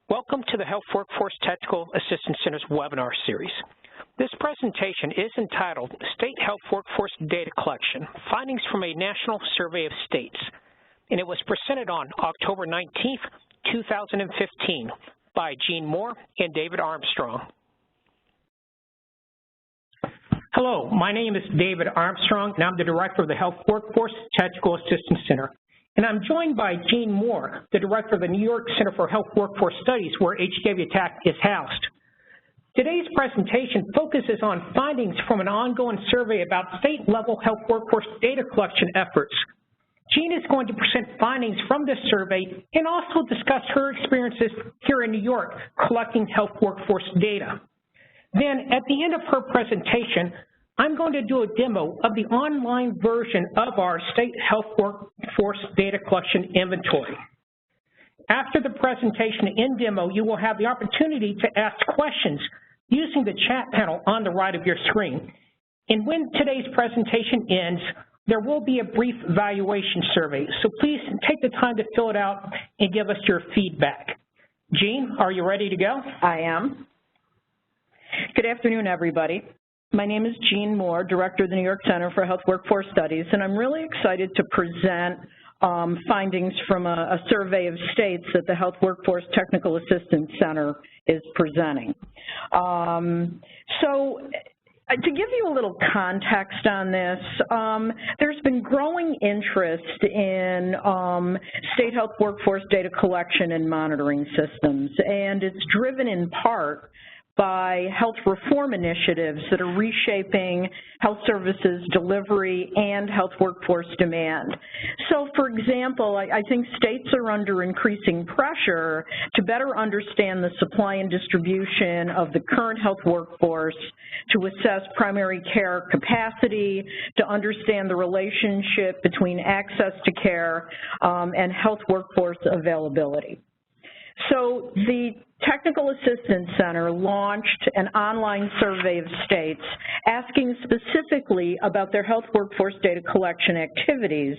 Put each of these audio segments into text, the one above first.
Welcome to the Health Workforce Technical Assistance Center's webinar series. This presentation is entitled State Health Workforce Data Collection, Findings from a National Survey of States, and it was presented on October 19th, 2015 by Gene Moore and David Armstrong. Hello, my name is David Armstrong, and I'm the Director of the Health Workforce Technical Assistance Center. And I'm joined by Gene Moore, the Director of the New York Center for Health Workforce Studies, where HWTAC is housed. Today's presentation focuses on findings from an ongoing survey about state-level health workforce data collection efforts. Gene is going to present findings from this survey and also discuss her experiences here in New York collecting health workforce data. Then, at the end of her presentation, I'm going to do a demo of the online version of our state health workforce data collection inventory. After the presentation and demo, you will have the opportunity to ask questions using the chat panel on the right of your screen. And when today's presentation ends, there will be a brief evaluation survey. So please take the time to fill it out and give us your feedback. Jean, are you ready to go? I am. Good afternoon, everybody. My name is Gene Moore, Director of the New York Center for Health Workforce Studies, and I'm really excited to present findings from a survey of states that the Health Workforce Technical Assistance Center is presenting. To give you a little context on this, there's been growing interest in state health workforce data collection and monitoring systems, and it's driven in part by health reform initiatives that are reshaping health services delivery and health workforce demand. So, for example, I think states are under increasing pressure to better understand the supply and distribution of the current health workforce, to assess primary care capacity, to understand the relationship between access to care and health workforce availability. So the Technical Assistance Center launched an online survey of states asking specifically about their health workforce data collection activities,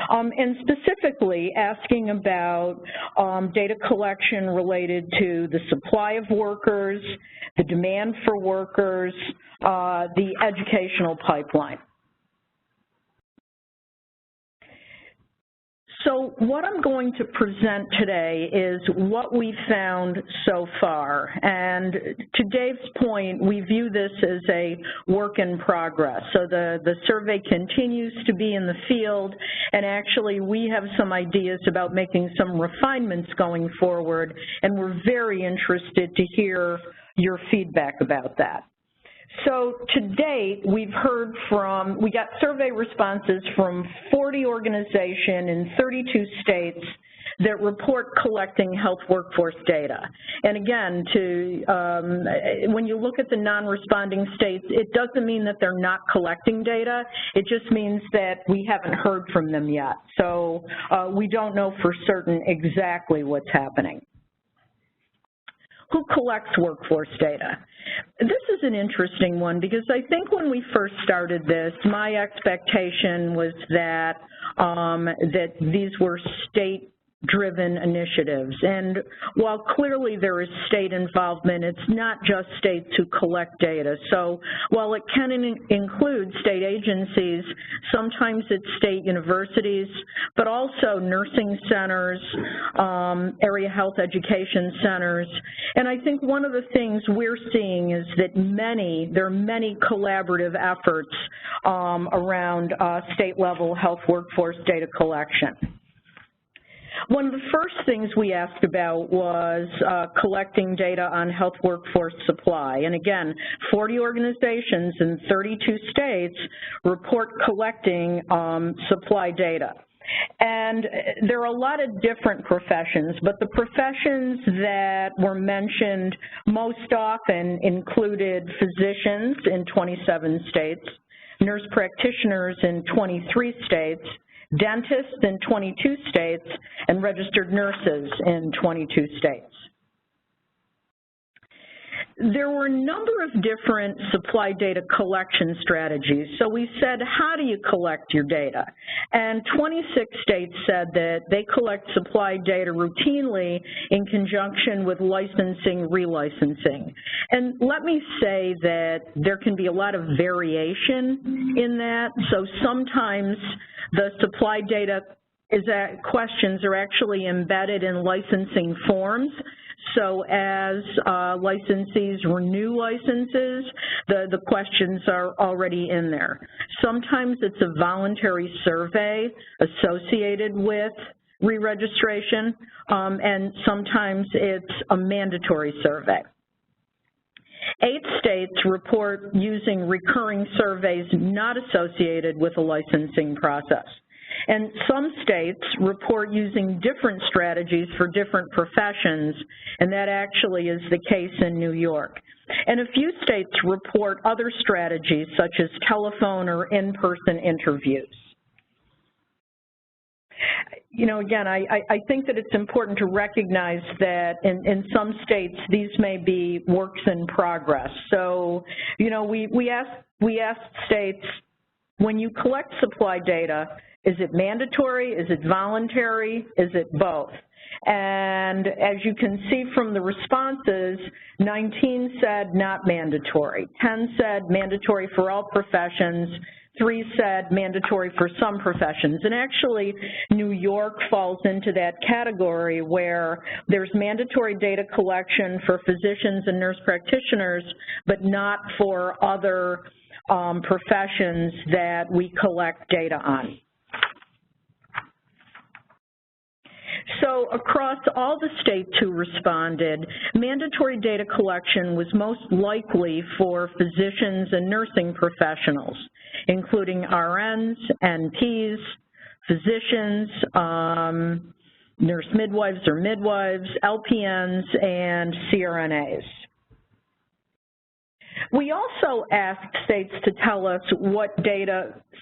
and specifically asking about data collection related to the supply of workers, the demand for workers, the educational pipeline. So what I'm going to present today is what we found so far. And to Dave's point, we view this as a work in progress. So the survey continues to be in the field, and actually we have some ideas about making some refinements going forward, and we're very interested to hear your feedback about that. So to date, we got survey responses from 40 organizations in 32 states that report collecting health workforce data. And again, when you look at the non-responding states, it doesn't mean that they're not collecting data. It just means that we haven't heard from them yet. So we don't know for certain exactly what's happening. Who collects workforce data? This is an interesting one because I think when we first started this, my expectation was that these were state-driven initiatives. And while clearly there is state involvement, it's not just states who collect data. So while it can include state agencies, sometimes it's state universities, but also nursing centers, area health education centers. And I think one of the things we're seeing is that there are many collaborative efforts around state-level health workforce data collection. One of the first things we asked about was collecting data on health workforce supply. And again, 40 organizations in 32 states report collecting supply data. And there are a lot of different professions, but the professions that were mentioned most often included physicians in 27 states, nurse practitioners in 23 states, dentists in 22 states, and registered nurses in 22 states. There were a number of different supply data collection strategies. So we said, how do you collect your data? And 26 states said that they collect supply data routinely in conjunction with licensing, relicensing. And let me say that there can be a lot of variation in that. So sometimes the supply data questions are actually embedded in licensing forms. So as licensees renew licenses, the questions are already in there. Sometimes it's a voluntary survey associated with re-registration, and sometimes it's a mandatory survey. 8 states report using recurring surveys not associated with a licensing process. And some states report using different strategies for different professions, and that actually is the case in New York. And a few states report other strategies, such as telephone or in-person interviews. You know, again, I think that it's important to recognize that in some states, these may be works in progress. So, you know, we asked states, when you collect supply data, is it mandatory? Is it voluntary? Is it both? And as you can see from the responses, 19 said not mandatory, 10 said mandatory for all professions, 3 said mandatory for some professions. And actually, New York falls into that category where there's mandatory data collection for physicians and nurse practitioners, but not for other professions that we collect data on. So across all the states who responded, mandatory data collection was most likely for physicians and nursing professionals, including RNs, NPs, physicians, nurse midwives or midwives, LPNs, and CRNAs. We also asked states to tell us what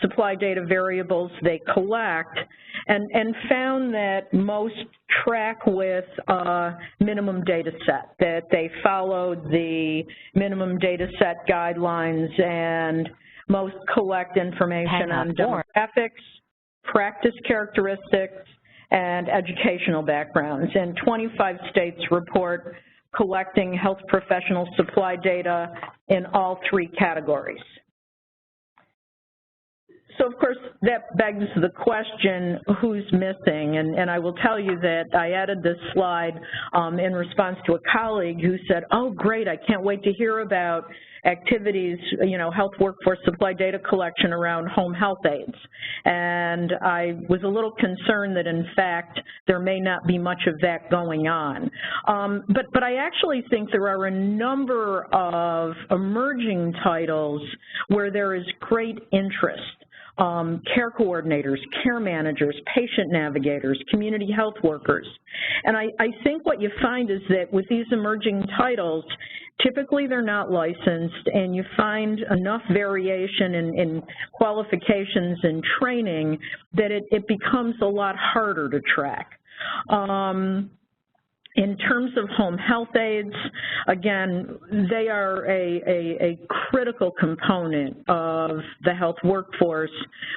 supply data variables they collect, and found that most track with a minimum data set, that they followed the minimum data set guidelines, and most collect information on demographics, practice characteristics, and educational backgrounds. And 25 states report collecting health professional supply data in all 3 categories. So, of course, that begs the question, who's missing? And I will tell you that I added this slide in response to a colleague who said, oh, great, I can't wait to hear about activities, you know, health workforce supply data collection around home health aides. And I was a little concerned that, in fact, there may not be much of that going on. But I actually think there are a number of emerging titles where there is great interest. Care coordinators, care managers, patient navigators, community health workers. And I think what you find is that with these emerging titles, typically they're not licensed, and you find enough variation in qualifications and training that it becomes a lot harder to track. In terms of home health aides, again, they are a critical component of the health workforce.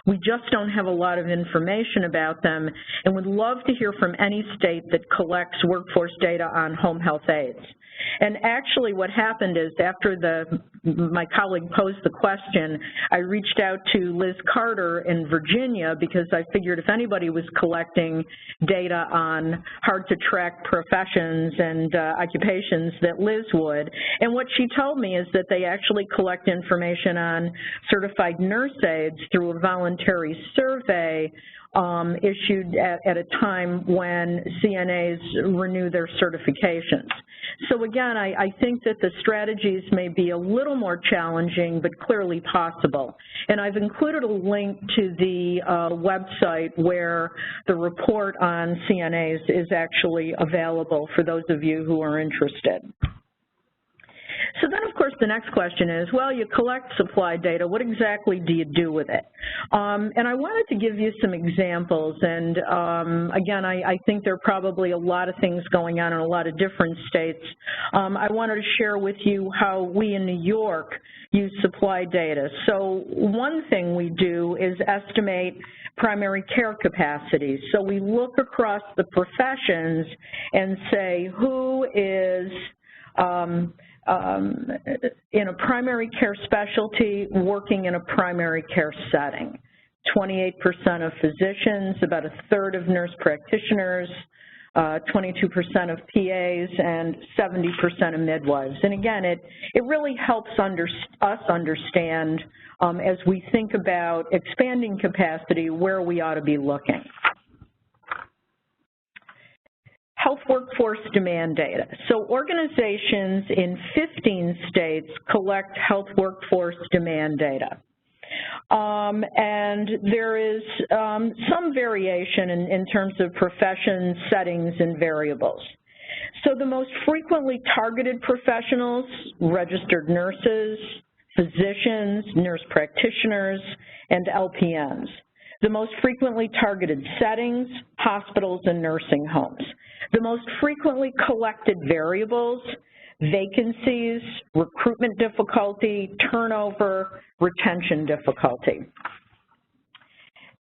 We just don't have a lot of information about them, and would love to hear from any state that collects workforce data on home health aides. And actually what happened is, after my colleague posed the question, I reached out to Liz Carter in Virginia, because I figured if anybody was collecting data on hard-to-track professions and occupations, that Liz would. And what she told me is that they actually collect information on certified nurse aides through a voluntary survey issued at a time when CNAs renew their certifications. So again, I think that the strategies may be a little more challenging, but clearly possible. And I've included a link to the website where the report on CNAs is actually available for those of you who are interested. So then, of course, the next question is, well, you collect supply data. What exactly do you do with it? And I wanted to give you some examples. And, again, I think there are probably a lot of things going on in a lot of different states. I wanted to share with you how we in New York use supply data. So one thing we do is estimate primary care capacities. So we look across the professions and say who is in a primary care specialty working in a primary care setting. 28% of physicians, about a third of nurse practitioners, 22% of PAs, and 70% of midwives. And again, it really helps us understand as we think about expanding capacity where we ought to be looking. Health workforce demand data. So organizations in 15 states collect health workforce demand data. And there is some variation in terms of profession, settings, and variables. So the most frequently targeted professionals, registered nurses, physicians, nurse practitioners, and LPNs. The most frequently targeted settings, hospitals and nursing homes. The most frequently collected variables, vacancies, recruitment difficulty, turnover, retention difficulty.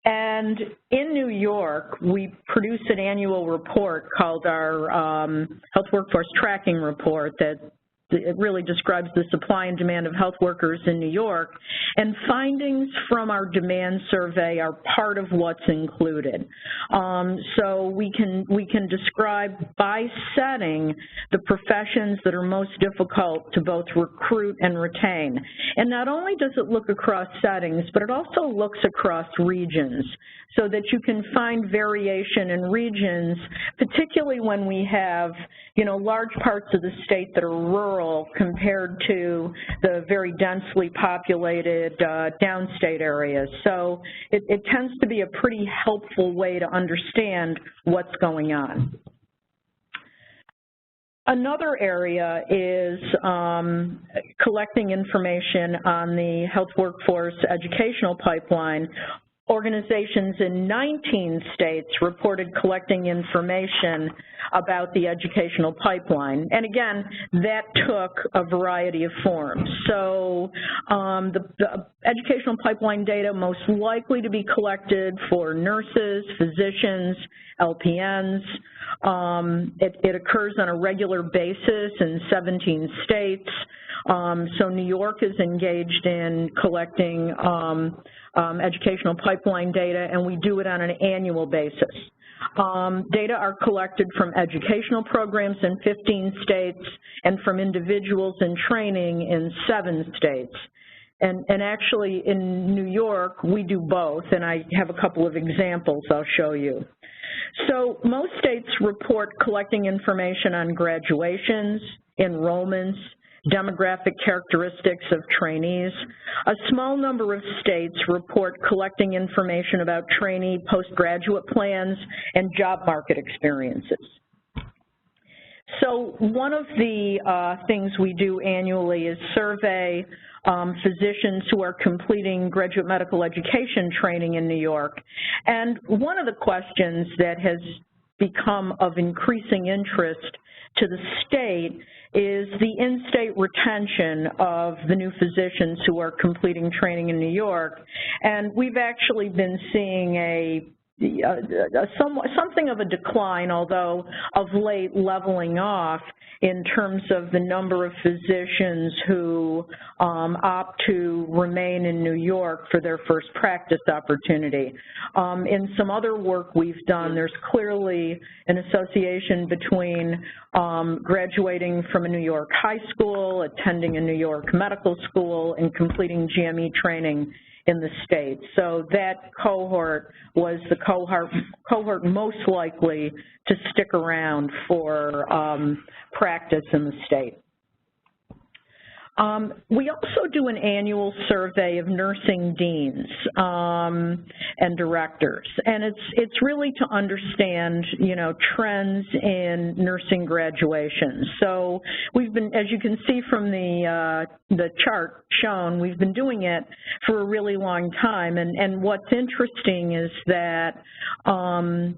And in New York, we produce an annual report called our Health Workforce Tracking Report that it really describes the supply and demand of health workers in New York, and findings from our demand survey are part of what's included. So we can describe by setting the professions that are most difficult to both recruit and retain. And not only does it look across settings, but it also looks across regions, so that you can find variation in regions, particularly when we have, large parts of the state that are rural compared to the very densely populated downstate areas. So it tends to be a pretty helpful way to understand what's going on. Another area is collecting information on the health workforce educational pipeline. Organizations in 19 states reported collecting information about the educational pipeline. And again, that took a variety of forms. So the educational pipeline data most likely to be collected for nurses, physicians, LPNs. It occurs on a regular basis in 17 states. So New York is engaged in collecting educational pipeline data, and we do it on an annual basis. Data are collected from educational programs in 15 states and from individuals in training in 7 states. And actually in New York, we do both, and I have a couple of examples I'll show you. So most states report collecting information on graduations, enrollments, demographic characteristics of trainees. A small number of states report collecting information about trainee postgraduate plans and job market experiences. So one of the things we do annually is survey physicians who are completing graduate medical education training in New York. And one of the questions that has become of increasing interest to the state is the in-state retention of the new physicians who are completing training in New York. And we've actually been seeing something of a decline, although of late leveling off in terms of the number of physicians who opt to remain in New York for their first practice opportunity. In some other work we've done, there's clearly an association between graduating from a New York high school, attending a New York medical school, and completing GME training in the state. So that cohort was the cohort most likely to stick around for practice in the state. We also do an annual survey of nursing deans and directors, and it's really to understand, trends in nursing graduations. So we've been, as you can see from the chart shown, we've been doing it for a really long time, and what's interesting is that BSN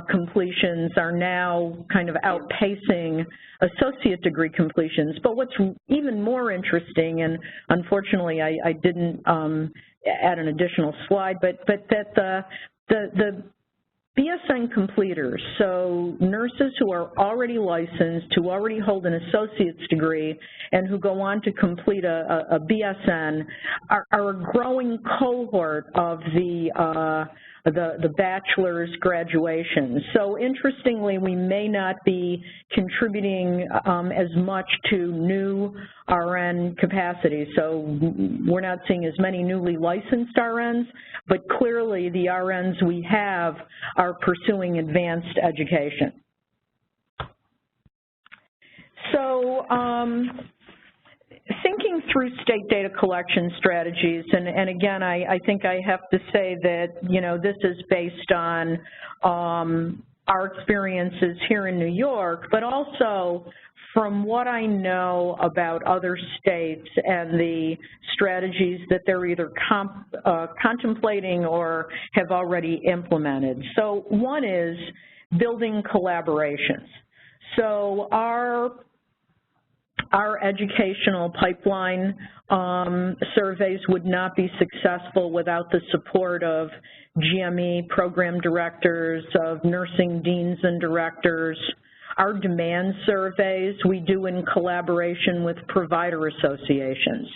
completions are now kind of outpacing associate degree completions. But what's even more interesting, and unfortunately I didn't add an additional slide, but that the BSN completers, so nurses who are already licensed, who already hold an associate's degree, and who go on to complete a BSN, are a growing cohort of the bachelor's graduation. So interestingly, we may not be contributing as much to new RN capacity. So we're not seeing as many newly licensed RNs, but clearly the RNs we have are pursuing advanced education. So thinking through state data collection strategies, and again, I think I have to say that, this is based on our experiences here in New York, but also from what I know about other states and the strategies that they're either contemplating or have already implemented. So one is building collaborations. So our educational pipeline surveys would not be successful without the support of GME program directors, of nursing deans and directors. Our demand surveys we do in collaboration with provider associations.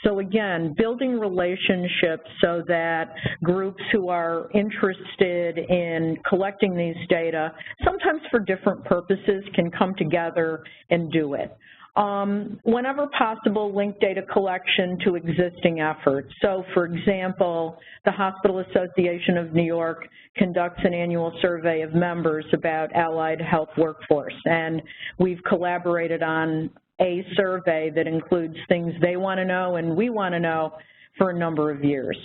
So again, building relationships so that groups who are interested in collecting these data, sometimes for different purposes, can come together and do it. Whenever possible, link data collection to existing efforts. So, for example, the Hospital Association of New York conducts an annual survey of members about allied health workforce, and we've collaborated on a survey that includes things they want to know and we want to know for a number of years.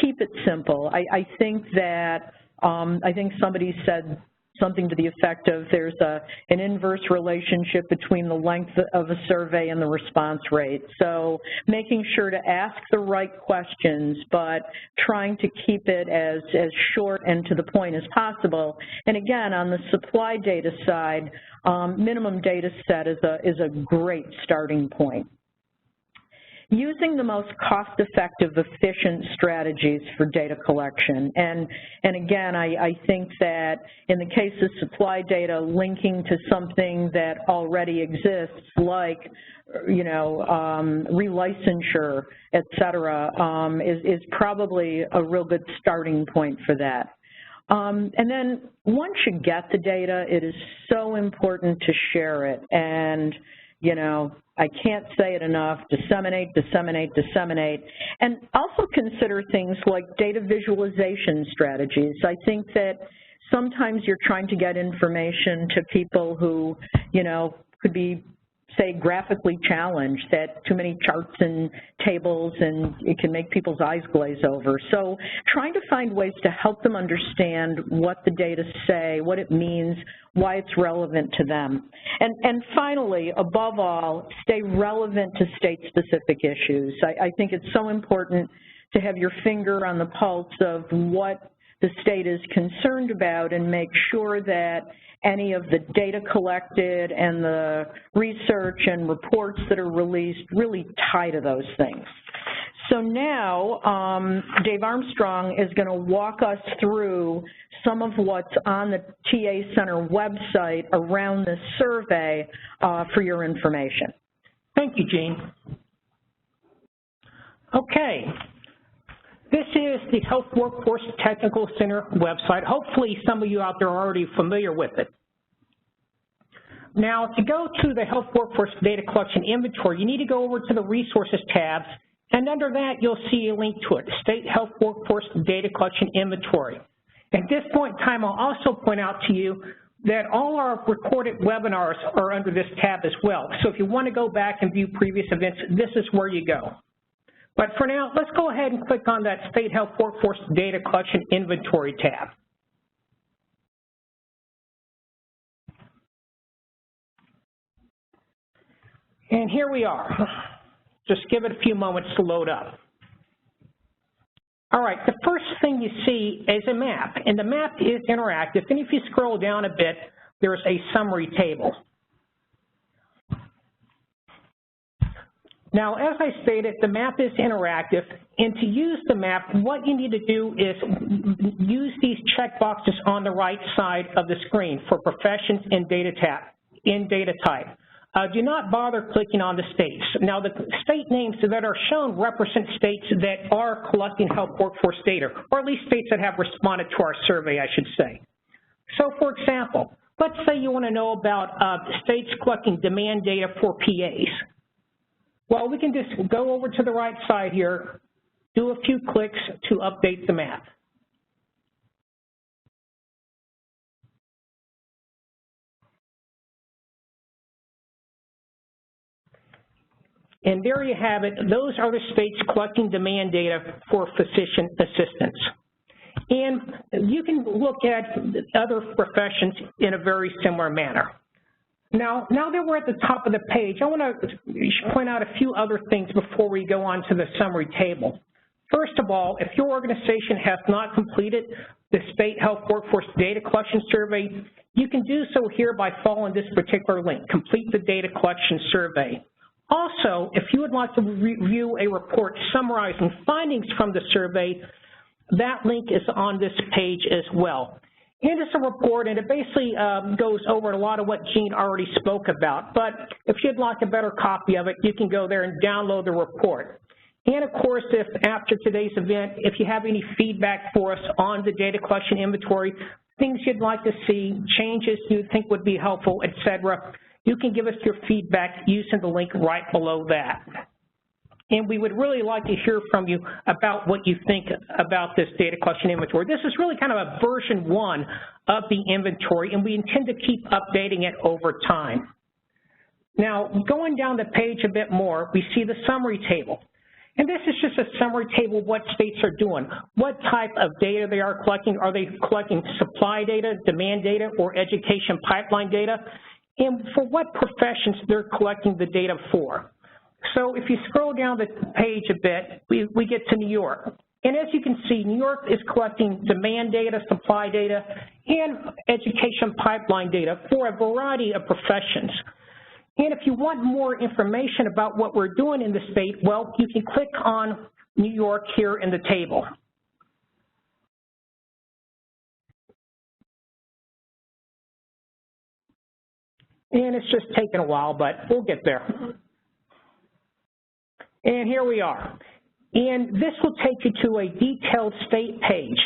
Keep it simple. I think that, I think somebody said something to the effect of there's an inverse relationship between the length of a survey and the response rate. So making sure to ask the right questions, but trying to keep it as short and to the point as possible. And again, on the supply data side, minimum data set is a great starting point. Using the most cost-effective, efficient strategies for data collection. And again, I think that in the case of supply data, linking to something that already exists, like, relicensure, et cetera, is probably a real good starting point for that. And then once you get the data, it is so important to share it. And, I can't say it enough, disseminate, disseminate, disseminate, and also consider things like data visualization strategies. I think that sometimes you're trying to get information to people who, could be, say, graphically challenged, that too many charts and tables, and it can make people's eyes glaze over. So trying to find ways to help them understand what the data say, what it means, why it's relevant to them. And finally, above all, stay relevant to state-specific issues. I think it's so important to have your finger on the pulse of what the state is concerned about and make sure that any of the data collected and the research and reports that are released really tie to those things. So now, Dave Armstrong is going to walk us through some of what's on the TA Center website around this survey for your information. Thank you, Jean. Okay. This is the Health Workforce Technical Center website. Hopefully some of you out there are already familiar with it. Now, to go to the Health Workforce Data Collection Inventory, you need to go over to the Resources tabs, and under that you'll see a link to it, State Health Workforce Data Collection Inventory. At this point in time, I'll also point out to you, that all our recorded webinars are under this tab as well. So if you want to go back and view previous events, this is where you go. But for now, let's go ahead and click on that State Health Workforce Data Collection Inventory tab. And here we are. Just give it a few moments to load up. All right, the first thing you see is a map, and the map is interactive. And if you scroll down a bit, there's a summary table. Now, as I stated, the map is interactive, and to use the map, what you need to do is use these checkboxes on the right side of the screen for professions and data type. Do not bother clicking on the states. Now, the state names that are shown represent states that are collecting health workforce data, or at least states that have responded to our survey, I should say. So, for example, let's say you want to know about states collecting demand data for PAs. Well, we can just go over to the right side here, do a few clicks to update the map. And there you have it. Those are the states collecting demand data for physician assistants. And you can look at other professions in a very similar manner. Now that we're at the top of the page, I want to point out a few other things before we go on to the summary table. First of all, if your organization has not completed the State Health Workforce Data Collection Survey, you can do so here by following this particular link, Complete the Data Collection Survey. Also, if you would like to review a report summarizing findings from the survey, that link is on this page as well. And it's a report, and it basically goes over a lot of what Jean already spoke about. But if you'd like a better copy of it, you can go there and download the report. And of course, if after today's event, if you have any feedback for us on the data collection inventory, things you'd like to see, changes you think would be helpful, etc., you can give us your feedback using the link right below that. And we would really like to hear from you about what you think about this data collection inventory. This is really kind of a version 1 of the inventory, and we intend to keep updating it over time. Now, going down the page a bit more, we see the summary table. And this is just a summary table of what states are doing, what type of data they are collecting. Are they collecting supply data, demand data, or education pipeline data? And for what professions they're collecting the data for. So if you scroll down the page a bit, we get to New York. And as you can see, New York is collecting demand data, supply data, and education pipeline data for a variety of professions. And if you want more information about what we're doing in the state, well, you can click on New York here in the table. And it's just taken a while, but we'll get there. And here we are. And this will take you to a detailed state page.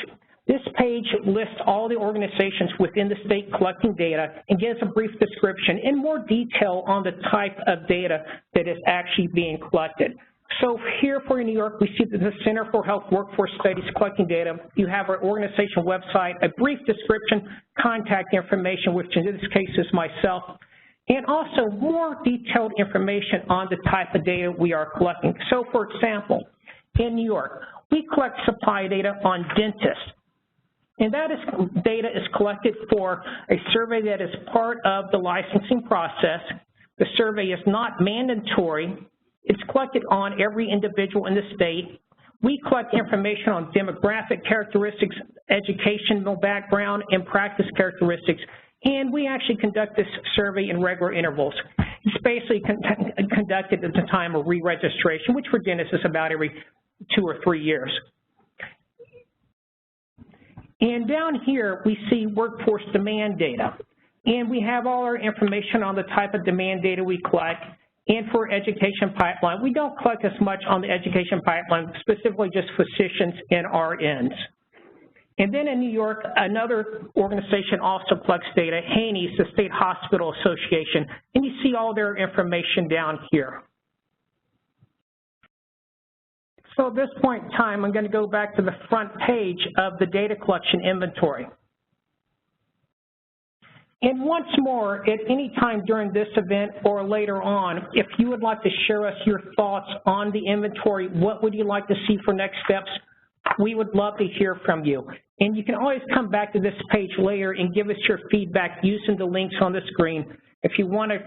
This page lists all the organizations within the state collecting data and gives a brief description in more detail on the type of data that is actually being collected. So here for New York, we see that the Center for Health Workforce Studies collecting data. You have our organization website, a brief description, contact information, which in this case is myself, and also more detailed information on the type of data we are collecting. So for example, in New York, we collect supply data on dentists. And that data is collected for a survey that is part of the licensing process. The survey is not mandatory. It's collected on every individual in the state. We collect information on demographic characteristics, educational background, and practice characteristics. And we actually conduct this survey in regular intervals. It's basically conducted at the time of re-registration, which for dentists is about every 2 or 3 years. And down here, we see workforce demand data. And we have all our information on the type of demand data we collect. And for education pipeline, we don't collect as much on the education pipeline, specifically just physicians and RNs. And then in New York, another organization also collects data, Haney's, the State Hospital Association, and you see all their information down here. So at this point in time, I'm going to go back to the front page of the data collection inventory. And once more, at any time during this event or later on, if you would like to share us your thoughts on the inventory, what would you like to see for next steps, we would love to hear from you. And you can always come back to this page later and give us your feedback using the links on the screen. If you want to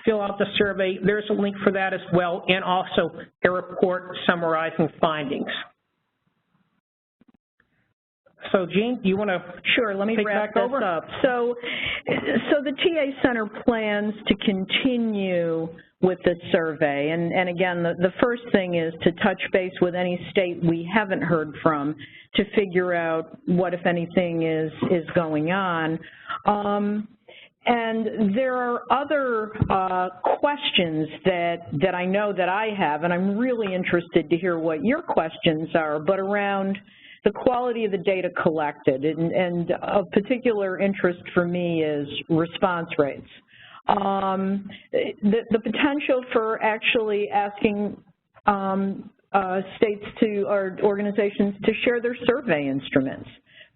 fill out the survey, there's a link for that as well, and also a report summarizing findings. So, Jean, do you want to Sure, let me wrap this up. So the TA Center plans to continue with this survey. And again, the first thing is to touch base with any state we haven't heard from to figure out what, if anything, is going on. And there are other questions that I know that I have, and I'm really interested to hear what your questions are, but around the quality of the data collected, and of particular interest for me is response rates. The potential for actually asking states to, or organizations to share their survey instruments,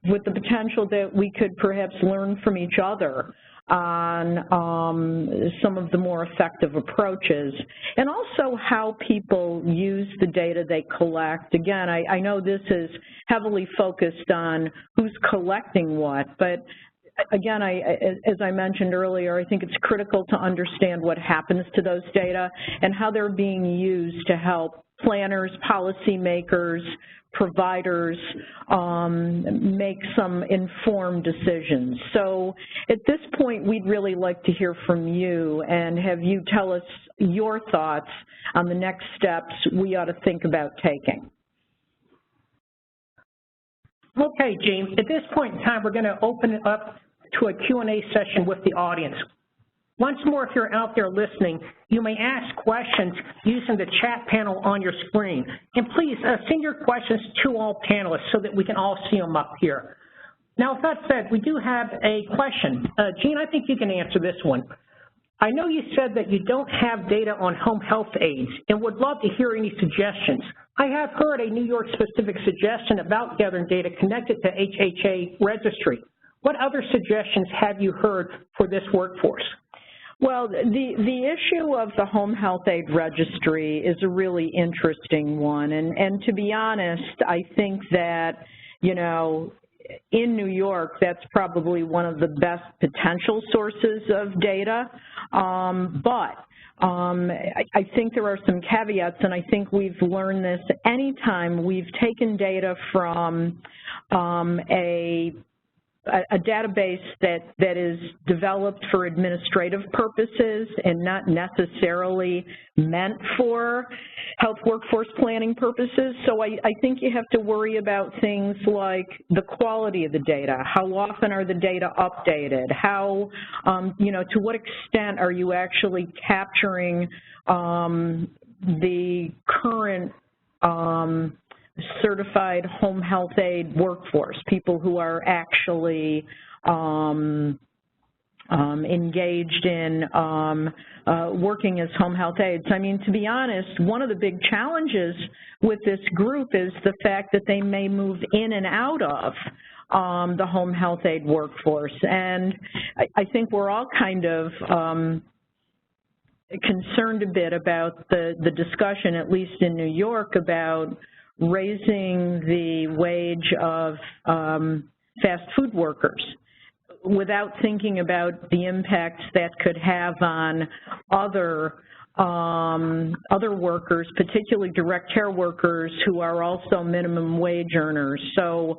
with the potential that we could perhaps learn from each other on some of the more effective approaches, and also how people use the data they collect. Again, I know this is heavily focused on who's collecting what, but again, as I mentioned earlier, I think it's critical to understand what happens to those data and how they're being used to help planners, policymakers, providers make some informed decisions. So at this point, we'd really like to hear from you and have you tell us your thoughts on the next steps we ought to think about taking. Okay, Jean, at this point in time, we're going to open it up to a Q&A session with the audience. Once more, if you're out there listening, you may ask questions using the chat panel on your screen. And please send your questions to all panelists so that we can all see them up here. Now, with that said, we do have a question. Jean, I think you can answer this one. I know you said that you don't have data on home health aides and would love to hear any suggestions. I have heard a New York-specific suggestion about gathering data connected to HHA registry. What other suggestions have you heard for this workforce? Well, the issue of the home health aid registry is a really interesting one, and to be honest, I think that, you know, in New York, that's probably one of the best potential sources of data, but I think there are some caveats, and I think we've learned this anytime we've taken data from a database that is developed for administrative purposes and not necessarily meant for health workforce planning purposes. So I think you have to worry about things like the quality of the data. How often are the data updated? How, you know, to what extent are you actually capturing the current certified home health aid workforce, people who are actually engaged in working as home health aides. I mean, to be honest, one of the big challenges with this group is the fact that they may move in and out of the home health aid workforce. And I think we're all kind of concerned a bit about the discussion, at least in New York, about raising the wage of fast food workers without thinking about the impacts that could have on other workers, particularly direct care workers who are also minimum wage earners. So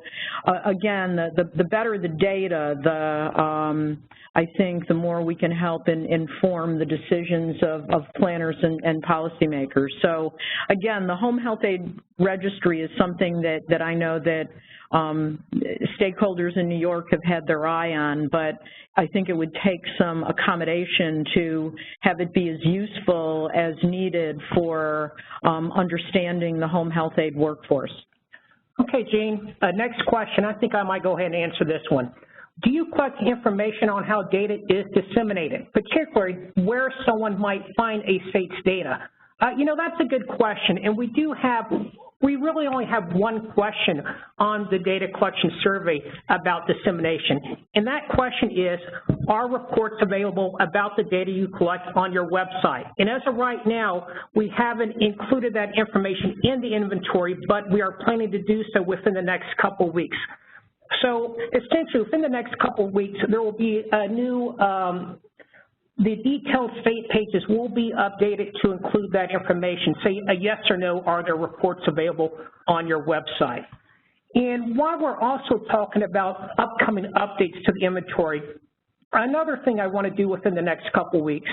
again, the better the data, I think the more we can help inform the decisions of planners and policymakers. So again, the home health aid registry is something that I know that stakeholders in New York have had their eye on, but I think it would take some accommodation to have it be as useful as needed for understanding the home health aid workforce. Okay, Jean, next question. I think I might go ahead and answer this one. Do you collect information on how data is disseminated, particularly where someone might find a state's data? You know, that's a good question, and we do have we really only have one question on the data collection survey about dissemination, and that question is, are reports available about the data you collect on your website? And as of right now, we haven't included that information in the inventory, but we are planning to do so within the next couple weeks. So essentially, within the next couple of weeks, there will be a new, the detailed state pages will be updated to include that information. Say a yes or no, are there reports available on your website? And while we're also talking about upcoming updates to the inventory, another thing I want to do within the next couple of weeks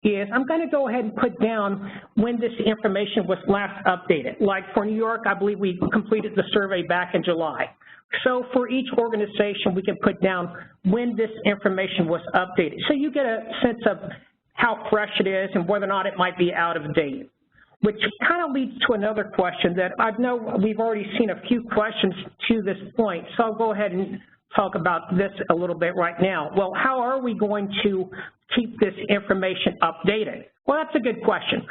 is I'm going to go ahead and put down when this information was last updated. Like for New York, I believe we completed the survey back in July. So for each organization, we can put down when this information was updated. So you get a sense of how fresh it is and whether or not it might be out of date, which kind of leads to another question that I know we've already seen a few questions to this point. So I'll go ahead and talk about this a little bit right now. Well, how are we going to keep this information updated? Well, that's a good question.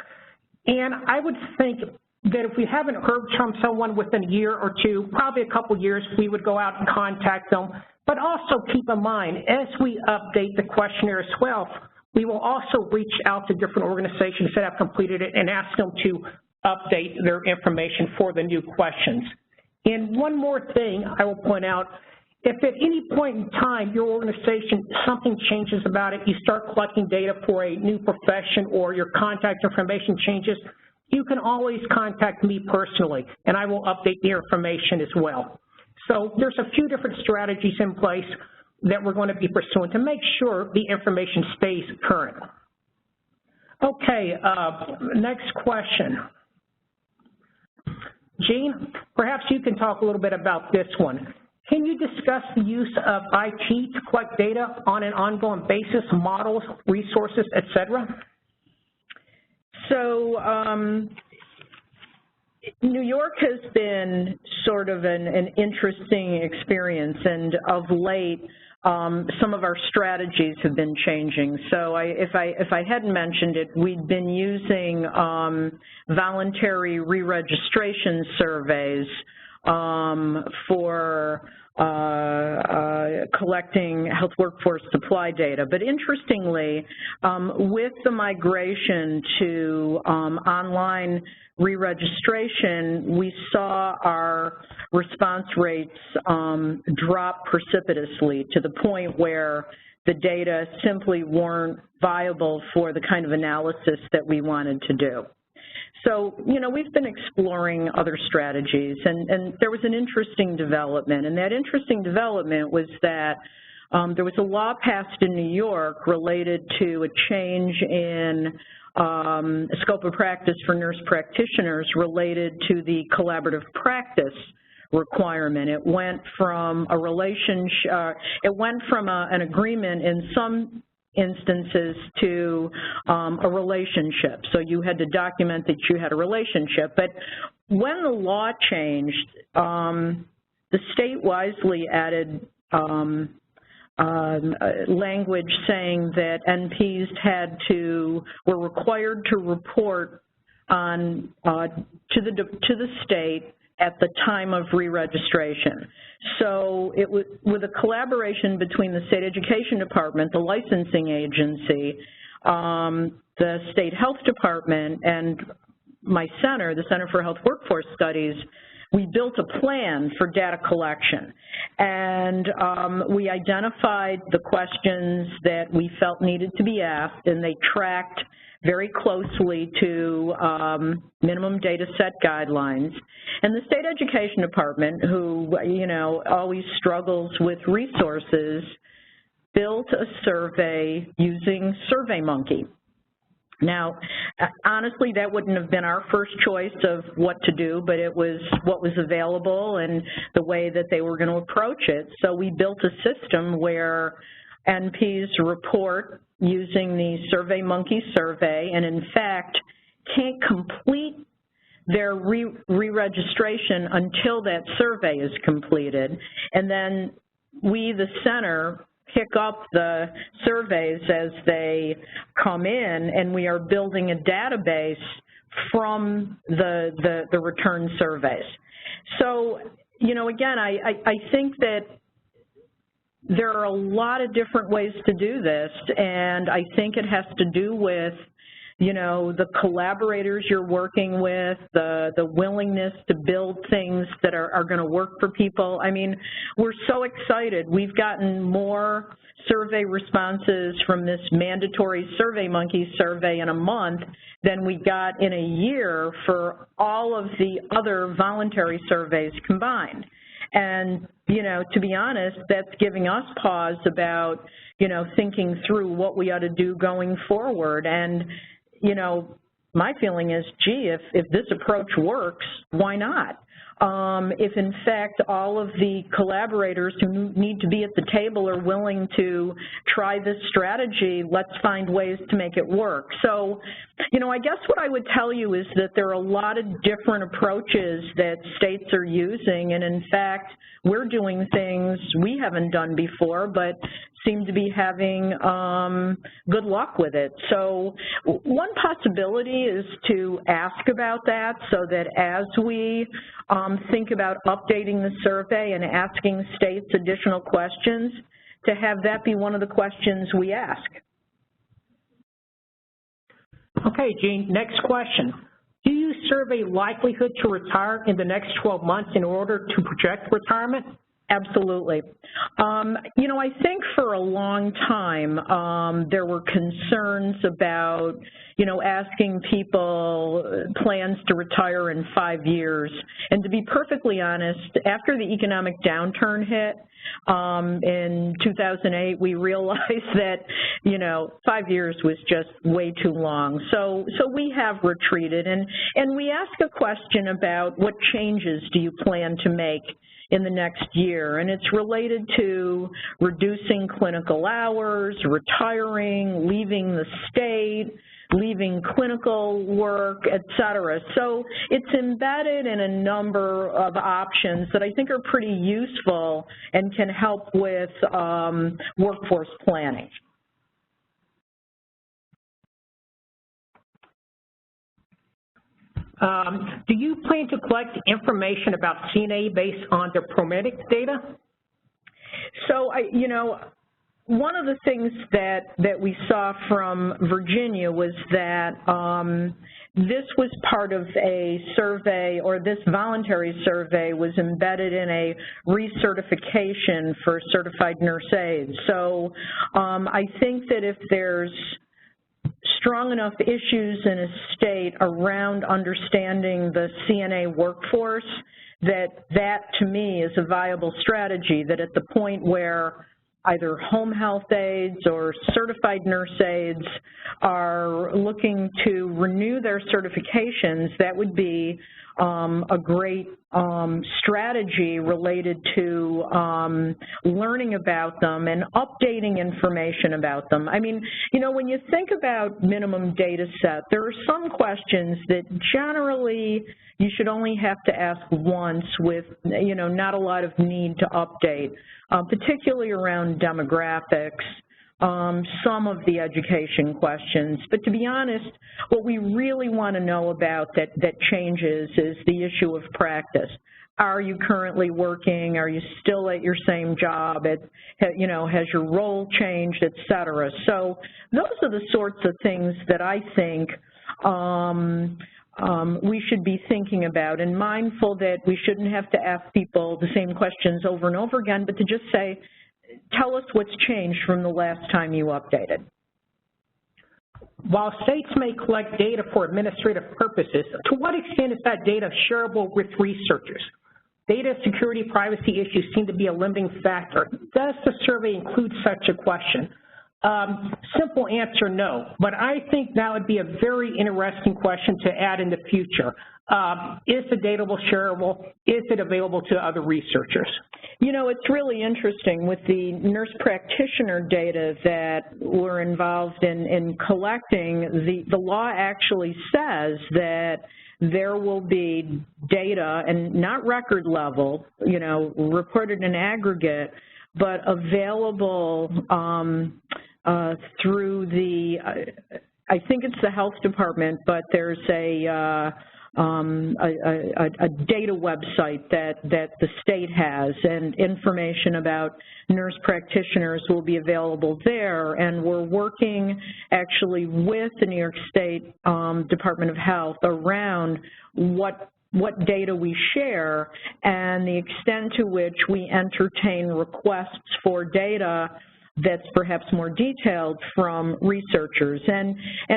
And I would think that if we haven't heard from someone within a year or two, probably a couple years, we would go out and contact them. But also keep in mind, as we update the questionnaire as well, we will also reach out to different organizations that have completed it and ask them to update their information for the new questions. And one more thing I will point out, if at any point in time your organization, something changes about it, you start collecting data for a new profession or your contact information changes, you can always contact me personally, and I will update the information as well. So there's a few different strategies in place that we're going to be pursuing to make sure the information stays current. Okay, next question. Jean, perhaps you can talk a little bit about this one. Can you discuss the use of IT to collect data on an ongoing basis, models, resources, et cetera? So New York has been sort of an interesting experience, and of late, some of our strategies have been changing. So if I hadn't mentioned it, we'd been using voluntary re-registration surveys for collecting health workforce supply data. But interestingly, with the migration to online re-registration, we saw our response rates drop precipitously to the point where the data simply weren't viable for the kind of analysis that we wanted to do. So, you know, we've been exploring other strategies, and there was an interesting development, and that interesting development was that there was a law passed in New York related to a change in scope of practice for nurse practitioners related to the collaborative practice requirement. It went from a relationship, an agreement in some instances to a relationship. So you had to document that you had a relationship. But when the law changed, the state wisely added language saying that NPs were required to report on to the state at the time of re-registration. So it was with a collaboration between the State Education Department, the licensing agency, the State Health Department, and my center, the Center for Health Workforce Studies, we built a plan for data collection. And we identified the questions that we felt needed to be asked, and they tracked very closely to minimum data set guidelines. And the State Education Department, who, you know, always struggles with resources, built a survey using SurveyMonkey. Now, honestly, that wouldn't have been our first choice of what to do, but it was what was available and the way that they were going to approach it. So we built a system where NPs report using the SurveyMonkey survey, and in fact can't complete their re-registration until that survey is completed. And then we, the center, pick up the surveys as they come in, and we are building a database from the return surveys. So, you know, again, I think that there are a lot of different ways to do this, and I think it has to do with, you know, the collaborators you're working with, the willingness to build things that are going to work for people. I mean, we're so excited. We've gotten more survey responses from this mandatory SurveyMonkey survey in a month than we got in a year for all of the other voluntary surveys combined. And, you know, to be honest, that's giving us pause about, you know, thinking through what we ought to do going forward. And, you know, my feeling is, gee, if this approach works, why not? If, in fact, all of the collaborators who need to be at the table are willing to try this strategy, let's find ways to make it work. So, you know, I guess what I would tell you is that there are a lot of different approaches that states are using, and, in fact, we're doing things we haven't done before, but seem to be having good luck with it. So one possibility is to ask about that so that as we think about updating the survey and asking states additional questions, to have that be one of the questions we ask. Okay, Jean, next question. Do you survey likelihood to retire in the next 12 months in order to project retirement? Absolutely. You know, I think for a long time there were concerns about, you know, asking people plans to retire in 5 years. And to be perfectly honest, after the economic downturn hit in 2008, we realized that, you know, 5 years was just way too long. So we have retreated, and we ask a question about what changes do you plan to make in the next year, and it's related to reducing clinical hours, retiring, leaving the state, leaving clinical work, et cetera. So it's embedded in a number of options that I think are pretty useful and can help with workforce planning. Do you plan to collect information about CNA based on the Promedic data? So, you know, one of the things that we saw from Virginia was that this was part of a survey, or this voluntary survey was embedded in a recertification for certified nurse aides. So I think that if there's strong enough issues in a state around understanding the CNA workforce, that to me is a viable strategy, that at the point where either home health aides or certified nurse aides are looking to renew their certifications, that would be a great strategy related to learning about them and updating information about them. I mean, you know, when you think about minimum data set, there are some questions that generally you should only have to ask once with, you know, not a lot of need to update, particularly around demographics, some of the education questions. But to be honest, what we really want to know about that changes is the issue of practice. Are you currently working? Are you still at your same job? You know, has your role changed, et cetera? So those are the sorts of things that I think we should be thinking about, and mindful that we shouldn't have to ask people the same questions over and over again, but to just say, tell us what's changed from the last time you updated. While states may collect data for administrative purposes, to what extent is that data shareable with researchers? Data security privacy issues seem to be a limiting factor. Does the survey include such a question? Simple answer, no. But I think that would be a very interesting question to add in the future. Is the data shareable? Is it available to other researchers? You know, it's really interesting with the nurse practitioner data that we're involved in collecting. The law actually says that there will be data, and not record level, you know, reported in aggregate, but available through the I think it's the health department, but there's a data website that the state has, and information about nurse practitioners will be available there. And we're working actually with the New York State Department of Health around what data we share and the extent to which we entertain requests for data that's perhaps more detailed from researchers. And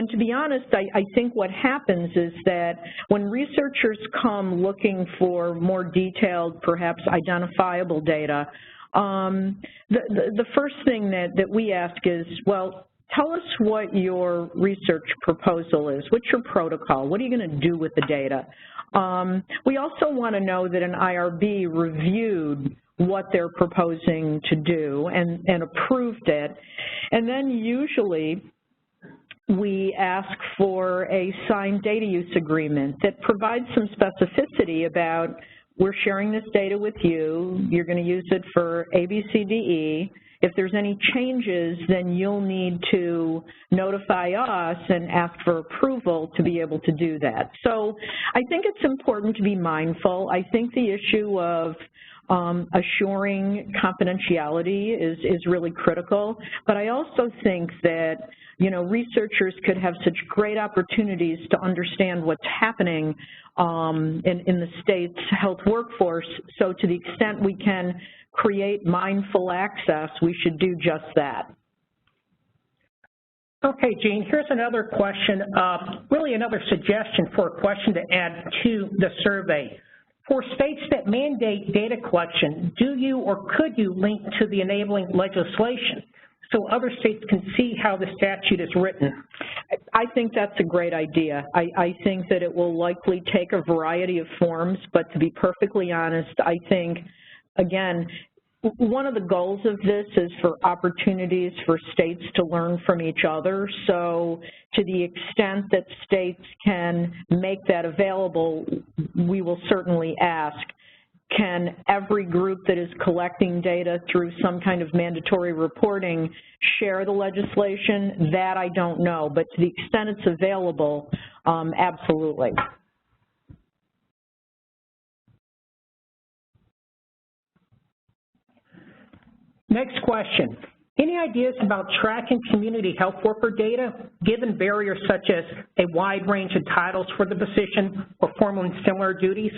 to be honest, I think what happens is that when researchers come looking for more detailed, perhaps identifiable data, the first thing that we ask is, well, tell us what your research proposal is. What's your protocol? What are you going to do with the data? We also want to know that an IRB reviewed what they're proposing to do and approved it. And then usually we ask for a signed data use agreement that provides some specificity about, we're sharing this data with you, you're going to use it for A, B, C, D, E. If there's any changes, then you'll need to notify us and ask for approval to be able to do that. So I think it's important to be mindful. I think the issue of assuring confidentiality is really critical, but I also think that, you know, researchers could have such great opportunities to understand what's happening in the state's health workforce. So to the extent we can create mindful access, we should do just that. Okay, Jean, here's another question, really another suggestion for a question to add to the survey. For states that mandate data collection, do you or could you link to the enabling legislation so other states can see how the statute is written? I think that's a great idea. I think that it will likely take a variety of forms, but to be perfectly honest, I think, again, one of the goals of this is for opportunities for states to learn from each other. So to the extent that states can make that available, we will certainly ask, can every group that is collecting data through some kind of mandatory reporting share the legislation? That I don't know, but to the extent it's available, absolutely. Next question. Any ideas about tracking community health worker data, given barriers such as a wide range of titles for the position or performing similar duties?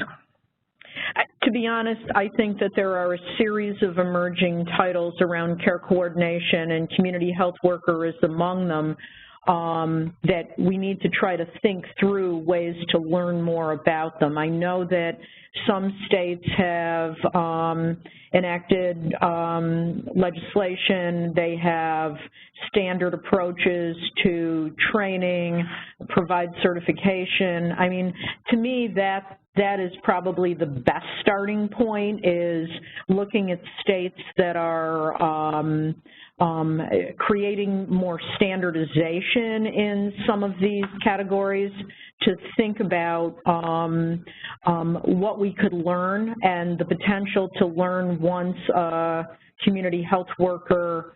To be honest, I think that there are a series of emerging titles around care coordination, and community health worker is among them, that we need to try to think through ways to learn more about them. I know that some states have enacted legislation. They have standard approaches to training, provide certification. I mean, to me, that is probably the best starting point, is looking at states that are creating more standardization in some of these categories, to think about what we could learn and the potential to learn once a community health worker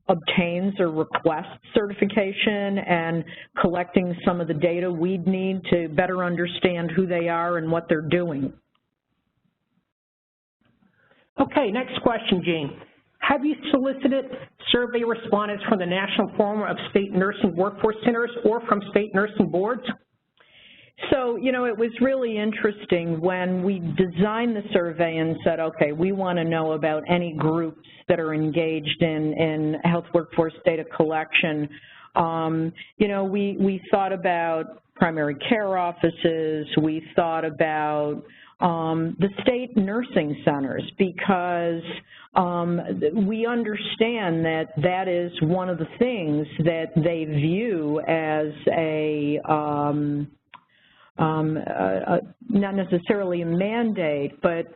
obtains or requests certification, and collecting some of the data we'd need to better understand who they are and what they're doing. Okay, next question, Jean. Have you solicited survey respondents from the National Forum of State Nursing Workforce Centers or from state nursing boards? So, you know, it was really interesting when we designed the survey and said, okay, we want to know about any groups that are engaged in health workforce data collection. You know, we thought about primary care offices, we thought about the state nursing centers, because we understand that that is one of the things that they view as a not necessarily a mandate, but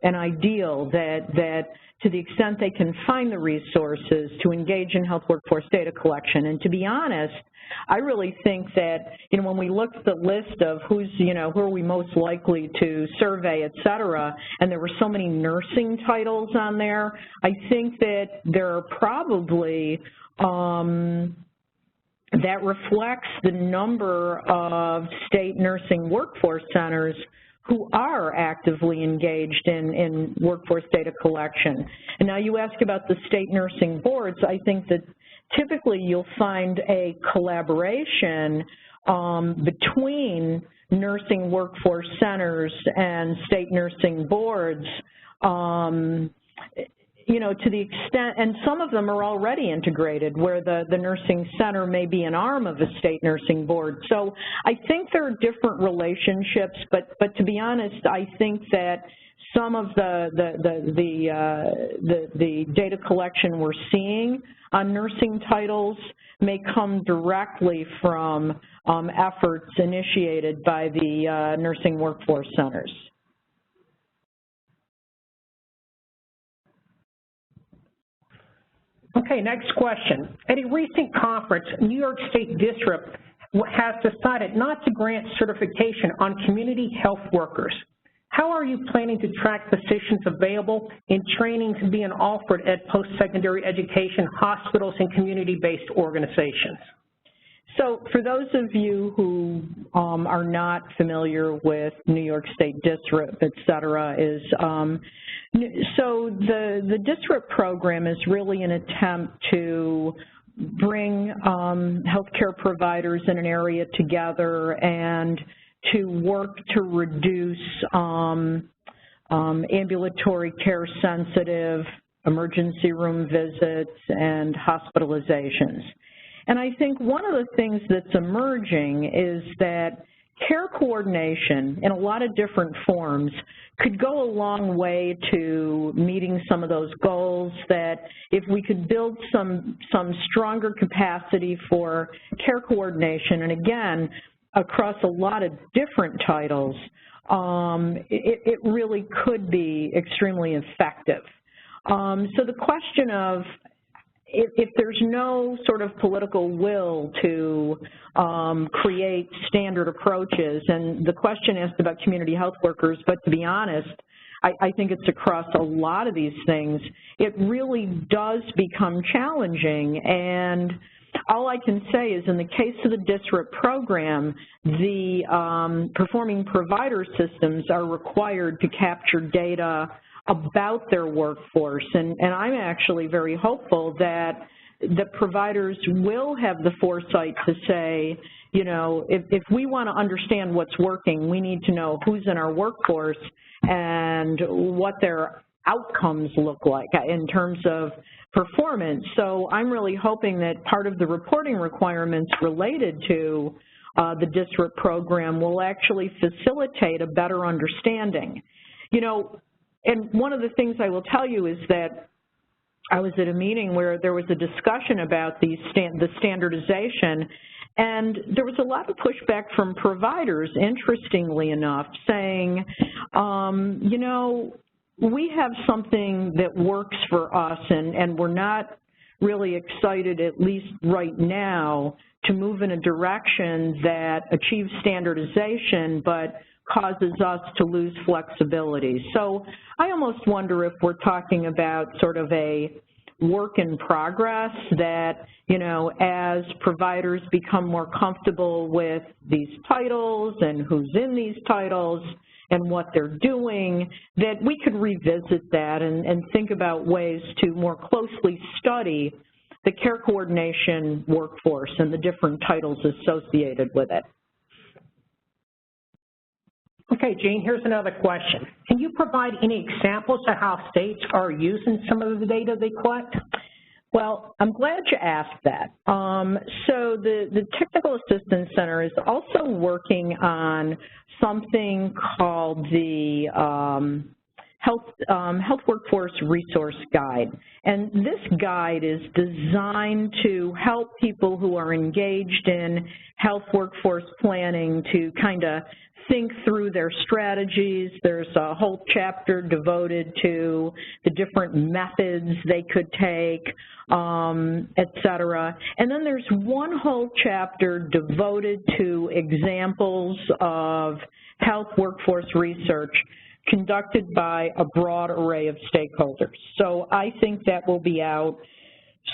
an ideal, that to the extent they can find the resources to engage in health workforce data collection. And to be honest, I really think that, you know, when we looked at the list of who's, you know, who are we most likely to survey, et cetera, and there were so many nursing titles on there, I think that there are probably that reflects the number of state nursing workforce centers who are actively engaged in workforce data collection. And now you ask about the state nursing boards. I think that typically you'll find a collaboration between nursing workforce centers and state nursing boards, you know, to the extent, and some of them are already integrated, where the nursing center may be an arm of a state nursing board. So I think there are different relationships, but to be honest, I think that some of the data collection we're seeing on nursing titles may come directly from efforts initiated by the nursing workforce centers. Okay, next question. At a recent conference, New York State District has decided not to grant certification on community health workers. How are you planning to track positions available in trainings being offered at post-secondary education, hospitals, and community-based organizations? So for those of you who are not familiar with New York State District, et cetera, so the district program is really an attempt to bring healthcare providers in an area together and to work to reduce ambulatory care sensitive emergency room visits and hospitalizations. And I think one of the things that's emerging is that care coordination in a lot of different forms could go a long way to meeting some of those goals, that if we could build some stronger capacity for care coordination, and again, across a lot of different titles, it really could be extremely effective. So the question of, if there's no sort of political will to create standard approaches, and the question asked about community health workers, but to be honest, I think it's across a lot of these things, it really does become challenging. And all I can say is in the case of the district program, the performing provider systems are required to capture data about their workforce, and I'm actually very hopeful that the providers will have the foresight to say, you know, if we want to understand what's working, we need to know who's in our workforce and what their outcomes look like in terms of performance. So I'm really hoping that part of the reporting requirements related to the district program will actually facilitate a better understanding. You know, and one of the things I will tell you is that I was at a meeting where there was a discussion about the standardization, and there was a lot of pushback from providers, interestingly enough, saying, you know, we have something that works for us, and we're not really excited, at least right now, to move in a direction that achieves standardization, but causes us to lose flexibility. So I almost wonder if we're talking about sort of a work in progress that, you know, as providers become more comfortable with these titles and who's in these titles and what they're doing, that we could revisit that and think about ways to more closely study the care coordination workforce and the different titles associated with it. Okay, Jane, here's another question. Can you provide any examples of how states are using some of the data they collect? Well, I'm glad you asked that. So the Technical Assistance Center is also working on something called the Health Workforce Resource Guide. And this guide is designed to help people who are engaged in health workforce planning to kind of think through their strategies. There's a whole chapter devoted to the different methods they could take, et cetera. And then there's one whole chapter devoted to examples of health workforce research conducted by a broad array of stakeholders. So I think that will be out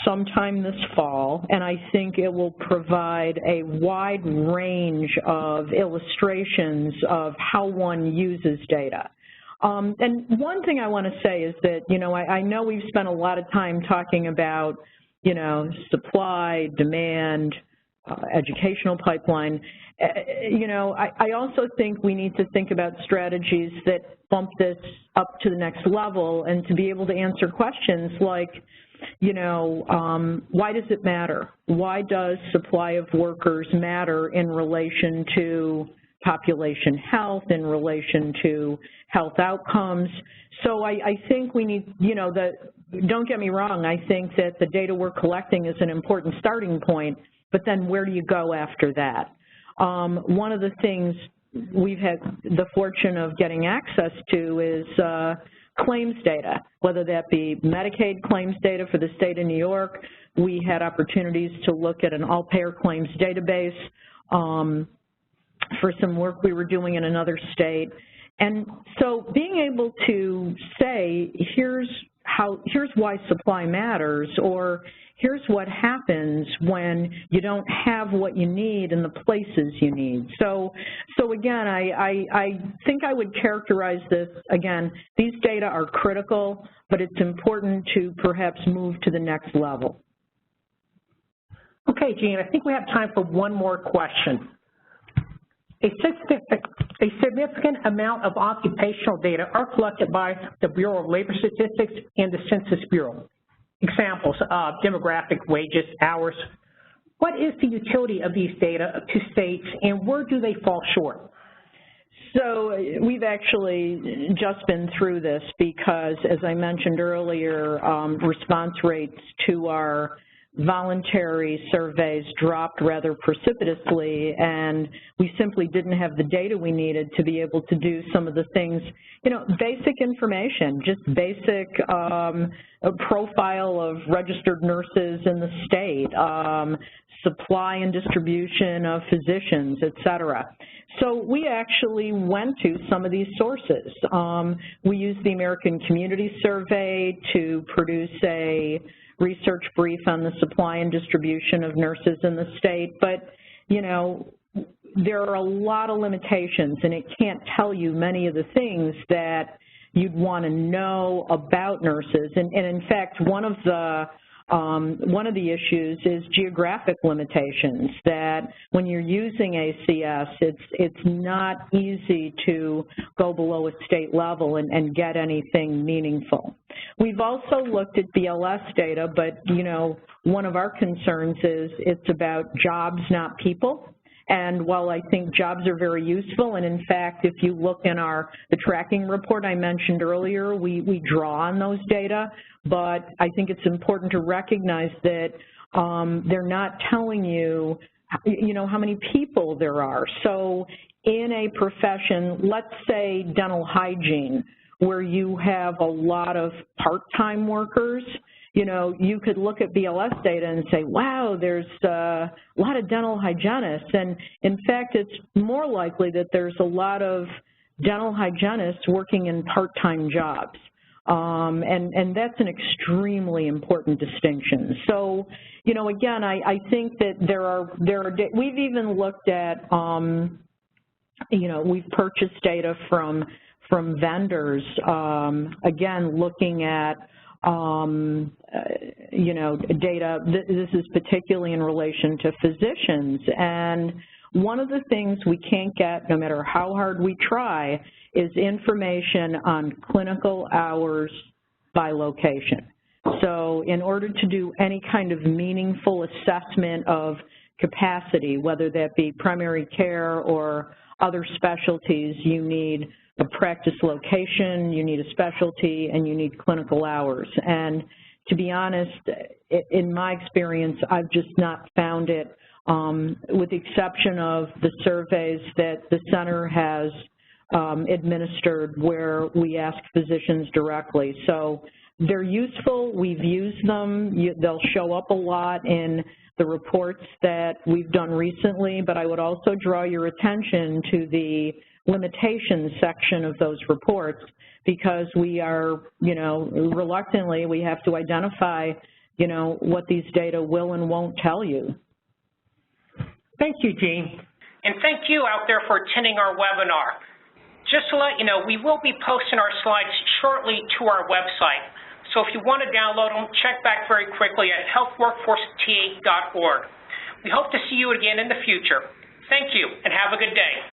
sometime this fall, and I think it will provide a wide range of illustrations of how one uses data. And one thing I want to say is that, I know we've spent a lot of time talking about, supply, demand, educational pipeline. I also think we need to think about strategies that bump this up to the next level and to be able to answer questions like, why does it matter? Why does supply of workers matter in relation to population health, in relation to health outcomes? So I think we need, don't get me wrong, I think that the data we're collecting is an important starting point, but then where do you go after that? One of the things we've had the fortune of getting access to is claims data, whether that be Medicaid claims data for the state of New York. We had opportunities to look at an all-payer claims database for some work we were doing in another state. And so being able to say, here's why supply matters, or here's what happens when you don't have what you need in the places you need. So again, I think I would characterize this, again, these data are critical, but it's important to perhaps move to the next level. Okay, Jean, I think we have time for one more question. A significant amount of occupational data are collected by the Bureau of Labor Statistics and the Census Bureau. Examples of demographic, wages, hours. What is the utility of these data to states, and where do they fall short? So we've actually just been through this because, as I mentioned earlier, response rates to our voluntary surveys dropped rather precipitously, and we simply didn't have the data we needed to be able to do some of the things, basic information, just basic a profile of registered nurses in the state, supply and distribution of physicians, et cetera. So we actually went to some of these sources. We used the American Community Survey to produce a research brief on the supply and distribution of nurses in the state, but, there are a lot of limitations, and it can't tell you many of the things that you'd want to know about nurses. And in fact, one of the issues is geographic limitations, that when you're using ACS, it's not easy to go below a state level and get anything meaningful. We've also looked at BLS data, but one of our concerns is it's about jobs, not people. And while I think jobs are very useful, and in fact, if you look in the tracking report I mentioned earlier, we draw on those data, but I think it's important to recognize that they're not telling you, how many people there are. So in a profession, let's say dental hygiene, where you have a lot of part-time workers, you could look at BLS data and say, wow, there's a lot of dental hygienists. And in fact, it's more likely that there's a lot of dental hygienists working in part-time jobs. And that's an extremely important distinction. So, again, I think that we've even looked at, we've purchased data from vendors, again, looking at, data. This is particularly in relation to physicians. And one of the things we can't get, no matter how hard we try, is information on clinical hours by location. So in order to do any kind of meaningful assessment of capacity, whether that be primary care or other specialties, you need a practice location, you need a specialty, and you need clinical hours. And to be honest, in my experience, I've just not found it, with the exception of the surveys that the center has administered where we ask physicians directly. So they're useful, we've used them, they'll show up a lot in the reports that we've done recently, but I would also draw your attention to the limitations section of those reports, because we are, reluctantly, we have to identify you know, what these data will and won't tell you. Thank you, Jean. And thank you out there for attending our webinar. Just to let you know, we will be posting our slides shortly to our website. So if you want to download them, check back very quickly at healthworkforceta.org. We hope to see you again in the future. Thank you, and have a good day.